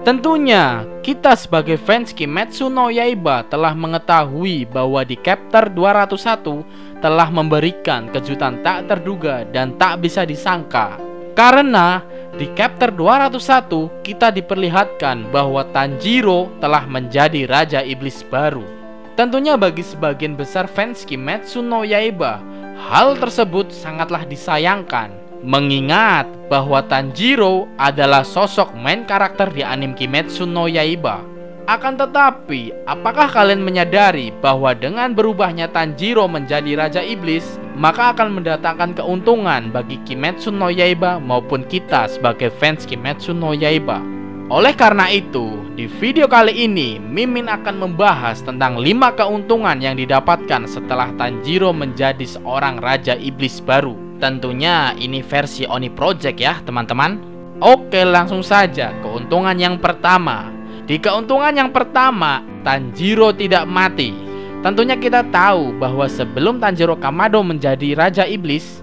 Tentunya, kita sebagai fans Kimetsu no Yaiba telah mengetahui bahwa di chapter 201 telah memberikan kejutan tak terduga dan tak bisa disangka. Karena di chapter 201 kita diperlihatkan bahwa Tanjiro telah menjadi Raja Iblis baru. Tentunya bagi sebagian besar fans Kimetsu no Yaiba, hal tersebut sangatlah disayangkan. Mengingat bahwa Tanjiro adalah sosok main karakter di anime Kimetsu no Yaiba. Akan tetapi, apakah kalian menyadari bahwa dengan berubahnya Tanjiro menjadi Raja Iblis, maka akan mendatangkan keuntungan bagi Kimetsu no Yaiba maupun kita sebagai fans Kimetsu no Yaiba? Oleh karena itu, di video kali ini Mimin akan membahas tentang 5 keuntungan yang didapatkan setelah Tanjiro menjadi seorang Raja Iblis baru. Tentunya ini versi Oni Project ya teman-teman. Oke, langsung saja keuntungan yang pertama. Di keuntungan yang pertama, Tanjiro tidak mati. Tentunya kita tahu bahwa sebelum Tanjiro Kamado menjadi Raja Iblis,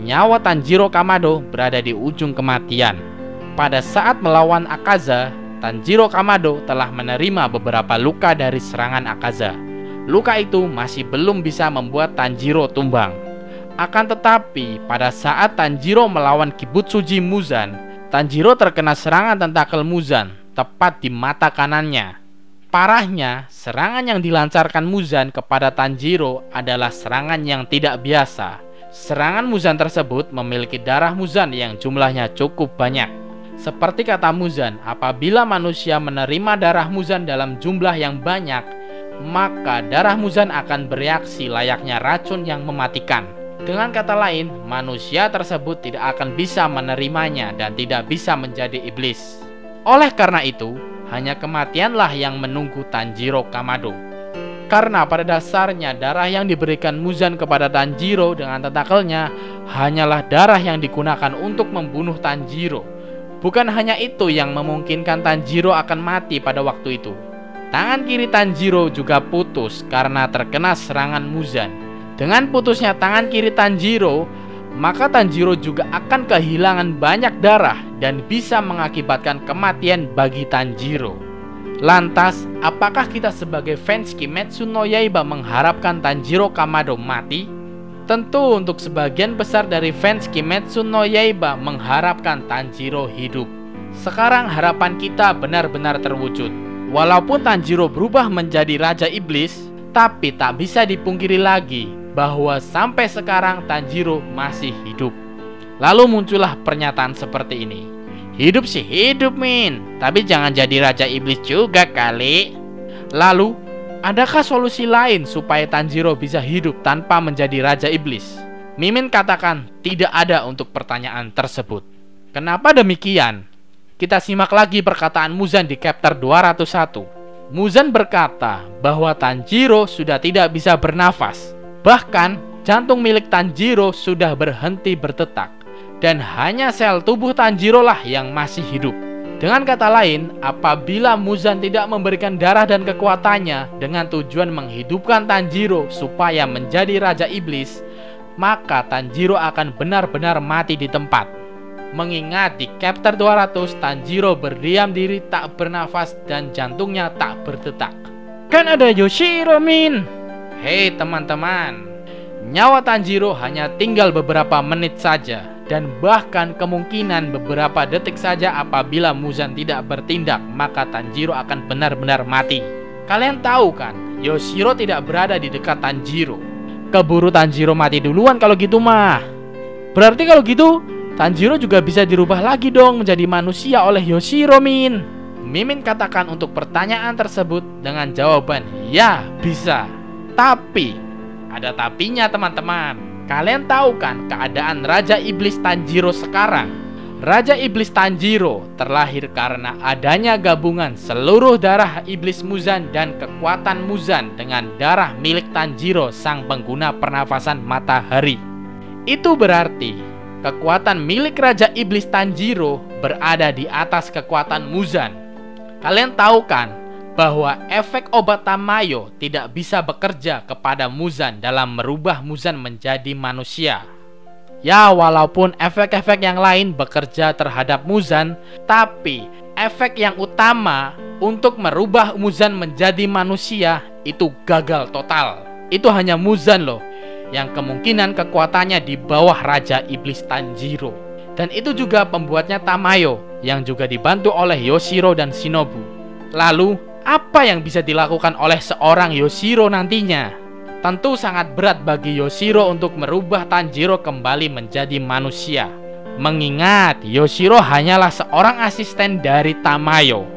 nyawa Tanjiro Kamado berada di ujung kematian. Pada saat melawan Akaza, Tanjiro Kamado telah menerima beberapa luka dari serangan Akaza. Luka itu masih belum bisa membuat Tanjiro tumbang. Akan tetapi, pada saat Tanjiro melawan Kibutsuji Muzan, Tanjiro terkena serangan tentakel Muzan, tepat di mata kanannya. Parahnya, serangan yang dilancarkan Muzan kepada Tanjiro adalah serangan yang tidak biasa. Serangan Muzan tersebut memiliki darah Muzan yang jumlahnya cukup banyak. Seperti kata Muzan, apabila manusia menerima darah Muzan dalam jumlah yang banyak, maka darah Muzan akan bereaksi layaknya racun yang mematikan. Dengan kata lain, manusia tersebut tidak akan bisa menerimanya dan tidak bisa menjadi iblis. Oleh karena itu, hanya kematianlah yang menunggu Tanjiro Kamado. Karena pada dasarnya darah yang diberikan Muzan kepada Tanjiro dengan tentakelnya hanyalah darah yang digunakan untuk membunuh Tanjiro. Bukan hanya itu yang memungkinkan Tanjiro akan mati pada waktu itu. Tangan kiri Tanjiro juga putus karena terkena serangan Muzan. Dengan putusnya tangan kiri Tanjiro, maka Tanjiro juga akan kehilangan banyak darah dan bisa mengakibatkan kematian bagi Tanjiro. Lantas, apakah kita sebagai fans Kimetsu no Yaiba mengharapkan Tanjiro Kamado mati? Tentu untuk sebagian besar dari fans Kimetsu no Yaiba mengharapkan Tanjiro hidup. Sekarang harapan kita benar-benar terwujud. Walaupun Tanjiro berubah menjadi Raja Iblis, tapi tak bisa dipungkiri lagi bahwa sampai sekarang Tanjiro masih hidup. Lalu muncullah pernyataan seperti ini. Hidup sih hidup Min, tapi jangan jadi Raja Iblis juga kali. Lalu, adakah solusi lain supaya Tanjiro bisa hidup tanpa menjadi Raja Iblis? Mimin katakan tidak ada untuk pertanyaan tersebut. Kenapa demikian? Kita simak lagi perkataan Muzan di chapter 201. Muzan berkata bahwa Tanjiro sudah tidak bisa bernafas. Bahkan, jantung milik Tanjiro sudah berhenti berdetak. Dan hanya sel tubuh Tanjiro lah yang masih hidup. Dengan kata lain, apabila Muzan tidak memberikan darah dan kekuatannya dengan tujuan menghidupkan Tanjiro supaya menjadi Raja Iblis, maka Tanjiro akan benar-benar mati di tempat. Mengingat di chapter 200, Tanjiro berdiam diri tak bernafas dan jantungnya tak berdetak. Kan ada Yoshiro Min. Hei teman-teman, nyawa Tanjiro hanya tinggal beberapa menit saja. Dan bahkan kemungkinan beberapa detik saja apabila Muzan tidak bertindak, maka Tanjiro akan benar-benar mati. Kalian tahu kan, Yoshiro tidak berada di dekat Tanjiro. Keburu Tanjiro mati duluan kalau gitu mah. Berarti kalau gitu, Tanjiro juga bisa dirubah lagi dong menjadi manusia oleh Yoshiro Min. Mimin katakan untuk pertanyaan tersebut dengan jawaban ya bisa. Tapi, ada tapinya teman-teman. Kalian tahu kan keadaan Raja Iblis Tanjiro sekarang? Raja Iblis Tanjiro terlahir karena adanya gabungan seluruh darah Iblis Muzan dan kekuatan Muzan dengan darah milik Tanjiro, sang pengguna pernafasan matahari. Itu berarti kekuatan milik Raja Iblis Tanjiro berada di atas kekuatan Muzan. Kalian tahu kan bahwa efek obat Tamayo tidak bisa bekerja kepada Muzan dalam merubah Muzan menjadi manusia. Ya, walaupun efek-efek yang lain bekerja terhadap Muzan, tapi efek yang utama untuk merubah Muzan menjadi manusia itu gagal total. Itu hanya Muzan loh yang kemungkinan kekuatannya di bawah Raja Iblis Tanjiro. Dan itu juga pembuatnya Tamayo yang juga dibantu oleh Yoshiro dan Shinobu. Lalu, apa yang bisa dilakukan oleh seorang Yoshiro nantinya? Tentu sangat berat bagi Yoshiro untuk merubah Tanjiro kembali menjadi manusia. Mengingat Yoshiro hanyalah seorang asisten dari Tamayo.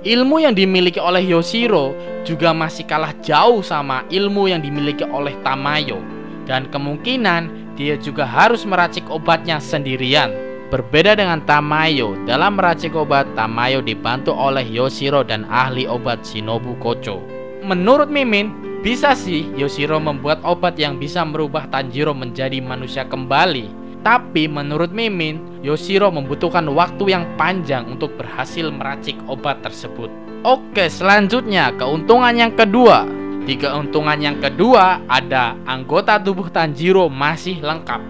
Ilmu yang dimiliki oleh Yoshiro juga masih kalah jauh sama ilmu yang dimiliki oleh Tamayo. Dan kemungkinan dia juga harus meracik obatnya sendirian. Berbeda dengan Tamayo, dalam meracik obat, Tamayo dibantu oleh Yoshiro dan ahli obat Shinobu Kocho. Menurut Mimin, bisa sih Yoshiro membuat obat yang bisa merubah Tanjiro menjadi manusia kembali. Tapi menurut Mimin, Yoshiro membutuhkan waktu yang panjang untuk berhasil meracik obat tersebut. Oke, selanjutnya keuntungan yang kedua. Di keuntungan yang kedua ada anggota tubuh Tanjiro masih lengkap.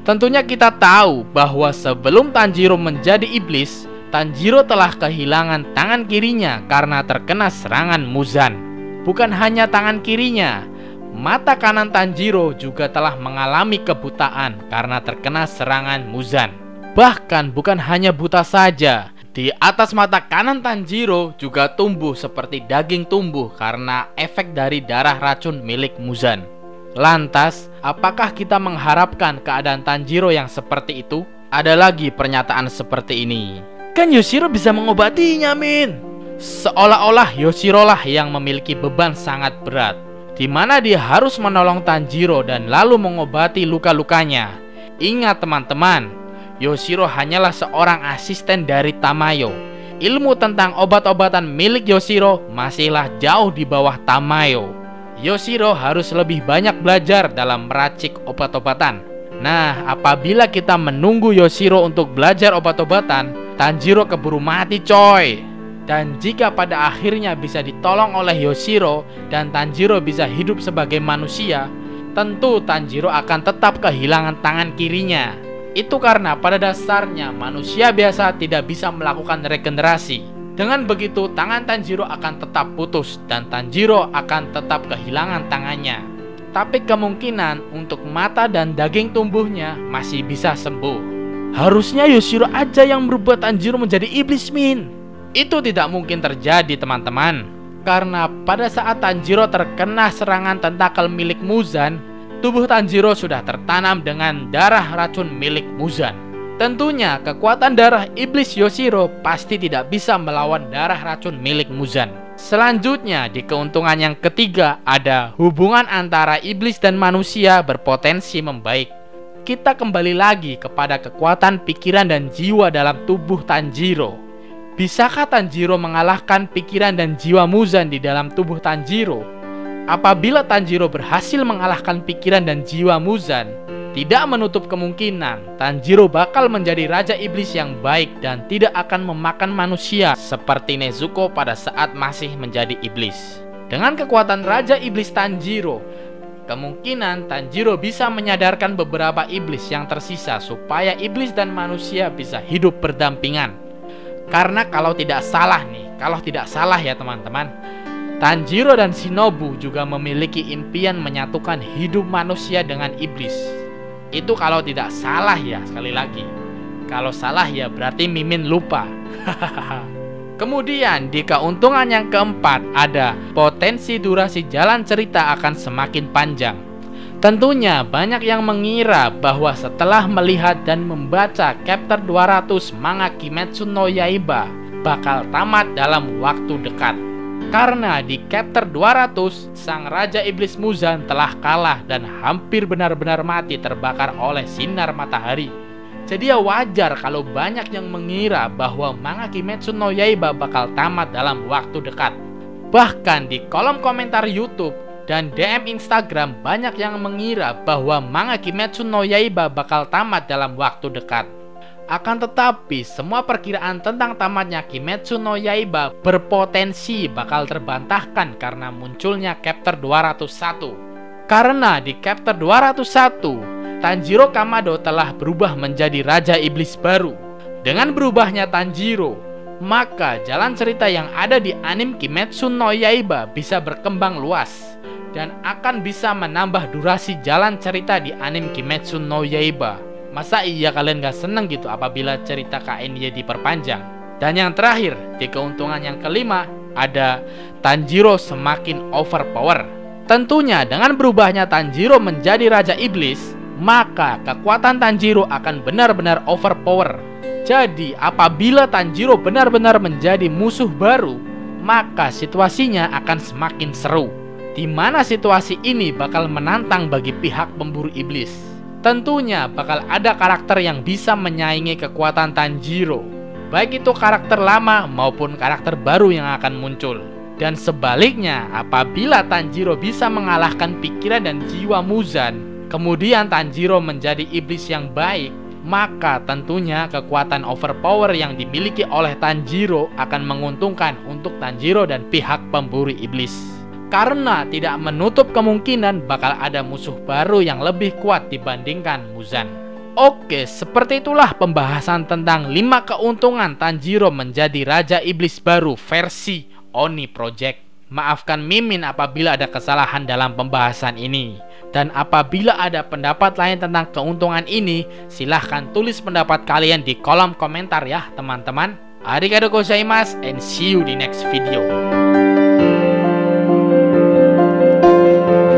Tentunya kita tahu bahwa sebelum Tanjiro menjadi iblis, Tanjiro telah kehilangan tangan kirinya karena terkena serangan Muzan. Bukan hanya tangan kirinya, mata kanan Tanjiro juga telah mengalami kebutaan karena terkena serangan Muzan. Bahkan bukan hanya buta saja, di atas mata kanan Tanjiro juga tumbuh seperti daging tumbuh karena efek dari darah racun milik Muzan. Lantas, apakah kita mengharapkan keadaan Tanjiro yang seperti itu? Ada lagi pernyataan seperti ini. Kan Yoshiro bisa mengobatinya, Min. Seolah-olah Yoshiro lah yang memiliki beban sangat berat, di mana dia harus menolong Tanjiro dan lalu mengobati luka-lukanya. Ingat teman-teman, Yoshiro hanyalah seorang asisten dari Tamayo. Ilmu tentang obat-obatan milik Yoshiro masihlah jauh di bawah Tamayo. Yoshiro harus lebih banyak belajar dalam meracik obat-obatan. Nah, apabila kita menunggu Yoshiro untuk belajar obat-obatan, Tanjiro keburu mati coy. Dan jika pada akhirnya bisa ditolong oleh Yoshiro dan Tanjiro bisa hidup sebagai manusia, tentu Tanjiro akan tetap kehilangan tangan kirinya. Itu karena pada dasarnya manusia biasa tidak bisa melakukan regenerasi. Dengan begitu, tangan Tanjiro akan tetap putus dan Tanjiro akan tetap kehilangan tangannya. Tapi kemungkinan untuk mata dan daging tumbuhnya masih bisa sembuh. Harusnya Yoshiro aja yang merubah Tanjiro menjadi iblis, Min. Itu tidak mungkin terjadi teman-teman, karena pada saat Tanjiro terkena serangan tentakel milik Muzan, tubuh Tanjiro sudah tertanam dengan darah racun milik Muzan. Tentunya kekuatan darah iblis Yoshiro pasti tidak bisa melawan darah racun milik Muzan. Selanjutnya di keuntungan yang ketiga ada hubungan antara iblis dan manusia berpotensi membaik. Kita kembali lagi kepada kekuatan pikiran dan jiwa dalam tubuh Tanjiro. Bisakah Tanjiro mengalahkan pikiran dan jiwa Muzan di dalam tubuh Tanjiro? Apabila Tanjiro berhasil mengalahkan pikiran dan jiwa Muzan, tidak menutup kemungkinan Tanjiro bakal menjadi Raja Iblis yang baik dan tidak akan memakan manusia seperti Nezuko pada saat masih menjadi iblis. Dengan kekuatan Raja Iblis Tanjiro, kemungkinan Tanjiro bisa menyadarkan beberapa iblis yang tersisa supaya iblis dan manusia bisa hidup berdampingan. Karena kalau tidak salah ya teman-teman, Tanjiro dan Shinobu juga memiliki impian menyatukan hidup manusia dengan iblis. Itu kalau tidak salah ya, sekali lagi. Kalau salah ya berarti Mimin lupa. Kemudian di keuntungan yang keempat ada potensi durasi jalan cerita akan semakin panjang. Tentunya banyak yang mengira bahwa setelah melihat dan membaca chapter 200 manga Kimetsu no Yaiba bakal tamat dalam waktu dekat. Karena di chapter 200 sang Raja Iblis Muzan telah kalah dan hampir benar-benar mati terbakar oleh sinar matahari. Jadi ya wajar kalau banyak yang mengira bahwa manga Kimetsu no Yaiba bakal tamat dalam waktu dekat. Bahkan di kolom komentar YouTube dan DM Instagram banyak yang mengira bahwa manga Kimetsu no Yaiba bakal tamat dalam waktu dekat. Akan tetapi semua perkiraan tentang tamatnya Kimetsu no Yaiba berpotensi bakal terbantahkan karena munculnya Chapter 201. Karena di Chapter 201 Tanjiro Kamado telah berubah menjadi Raja Iblis baru. Dengan berubahnya Tanjiro, maka jalan cerita yang ada di anime Kimetsu no Yaiba bisa berkembang luas dan akan bisa menambah durasi jalan cerita di anime Kimetsu no Yaiba. Masa iya kalian gak seneng gitu apabila cerita KNY diperpanjang? Dan yang terakhir, di keuntungan yang kelima, ada Tanjiro semakin overpower. Tentunya dengan berubahnya Tanjiro menjadi Raja Iblis, maka kekuatan Tanjiro akan benar-benar overpower. Jadi apabila Tanjiro benar-benar menjadi musuh baru, maka situasinya akan semakin seru, di mana situasi ini bakal menantang bagi pihak pemburu iblis. Tentunya bakal ada karakter yang bisa menyaingi kekuatan Tanjiro, baik itu karakter lama maupun karakter baru yang akan muncul. Dan sebaliknya, apabila Tanjiro bisa mengalahkan pikiran dan jiwa Muzan, kemudian Tanjiro menjadi iblis yang baik, maka tentunya kekuatan overpower yang dimiliki oleh Tanjiro akan menguntungkan untuk Tanjiro dan pihak pemburu iblis. Karena tidak menutup kemungkinan bakal ada musuh baru yang lebih kuat dibandingkan Muzan. Oke, seperti itulah pembahasan tentang 5 keuntungan Tanjiro menjadi Raja Iblis baru versi Oni Project. Maafkan Mimin apabila ada kesalahan dalam pembahasan ini. Dan apabila ada pendapat lain tentang keuntungan ini, silahkan tulis pendapat kalian di kolom komentar ya teman-teman. Arigatou gozaimasu and see you di next video.